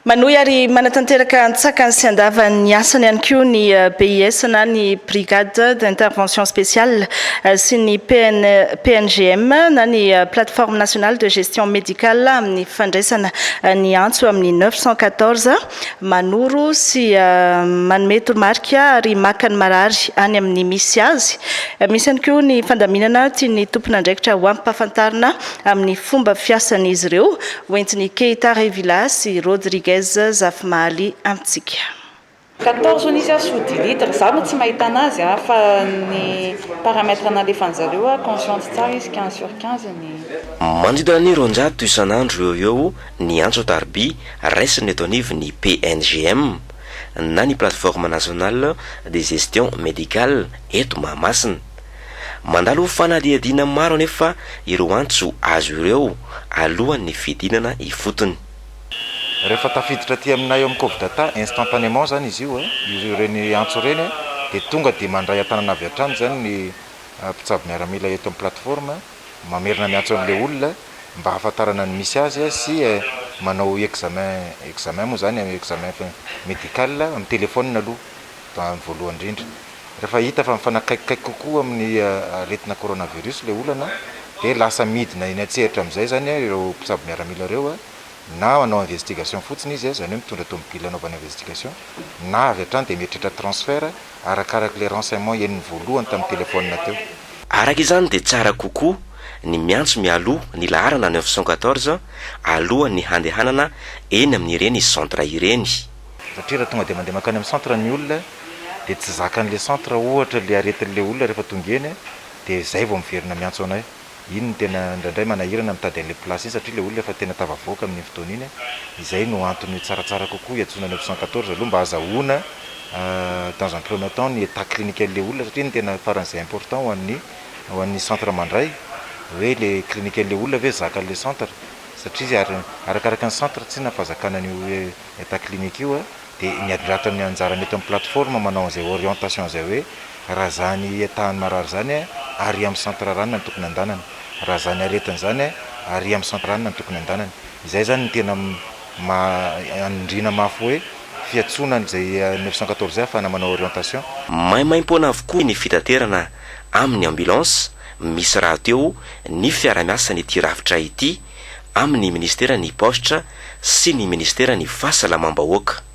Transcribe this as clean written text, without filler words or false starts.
Manohy ary manatanteraka antsakany sy andavany asany ihany koa ny BIS na ny brigade d'intervention spéciale sy ny PNGM na ny plateforme nationale de gestion médicale amin'ny fandraisana ny antso amin'ny 914 manoro sy manome toromarika ary maka ny marary any amin'ny misy azy. Misy ihany koa ny fandaminana tia ny tompon'andraikitra ho ampahafantarina amin'ny fomba fiasan'izy ireo hoentiny Keita Revila sy Rodriguez Zafmaly amintsika. 14 izy sous 10 litres, za no tsy mahita anazy fa ny paramètre nalefan'zareo conscience tsara izy 15 sur 15 ny mandridona ny ronjato isan'andro eo ny antso tarby raisiny eto anivo ny PNGM na ny plateforme nationale de gestion médicale eto Mahamasina. Mandalo fanadihadina maro anefa ireo antso azo ireo alohan'ny fidinana ifotony. Rehefa tafiditra aty aminay amin'ny Covid data instantanément zany izy io ireny antso reny dia tonga dia mandray an-tanana avy hatrany zany ny mpitsabo miaramila eto amin'ny plateforme mamerina miantso an'ilay olona mba hahafantarana ny misy azy sy manao examen moa zany examen médical amin'ny téléphone aloha voalohany indrindra. Rehefa hita fa mifanakaikikaiky kokoa amin'ny aretina coronavirus le olana dia lasa midina iny atsehatra amin'izay zany ireo mpitsabo miaramila ireo na manao investigation fotsiny izy zany hoe mitondra tomobile anaovana investigation na avy hatrany dia mieritreritra transfert arakaraka le renseignement eniny voalohany tamin'ny téléphone teo. Araka izany dia tsara kokoa ny miantso mialoha ny laharana 914 alohan'ny handehanana eny amin'ireny centre ireny. Satria raha tonga dia mandeha makany amin'ny centre ny olona dia tsy zakan'le centre ohatra le aretin'le olona rehefa tonga eny dia zay vao miverina miantso anay. Iny tena indraindray manahirana mitady an'le place iny satria le olona efa tena tavavoaka amin'ny fotoana iny. Izay no antony tsaratsara kokoa hiantsona 914 aloha mba azahoana dans un premier temps ny état clinique le olona satria ny tena faran'izay important ho an'ny centre mandray hoe le clinique le olona hoe zakan'le centre satria arakaraka ny centre tsy na fazakana ny état clinique io dia ny adratany anjarany eto amin'ny plateforme manao an'izay orientation zay hoe raha zany etahany marary zany ary amin'ny centre ranona ny tokony andanana, raha zany aretina zany ary amin'ny centre ranona ny tokony andanana. Izay zany ny tena andrina mafy hoe fiatsona izay 914 zay afahana manao orientation. Maimaim-poana avokoa ny fitaterana amin'ny ambulance misy raha teo ny fiara-miasa ny tirafitra ity amin'ny ministera ny postra sy ny ministera ny fahasalamam-bahoaka.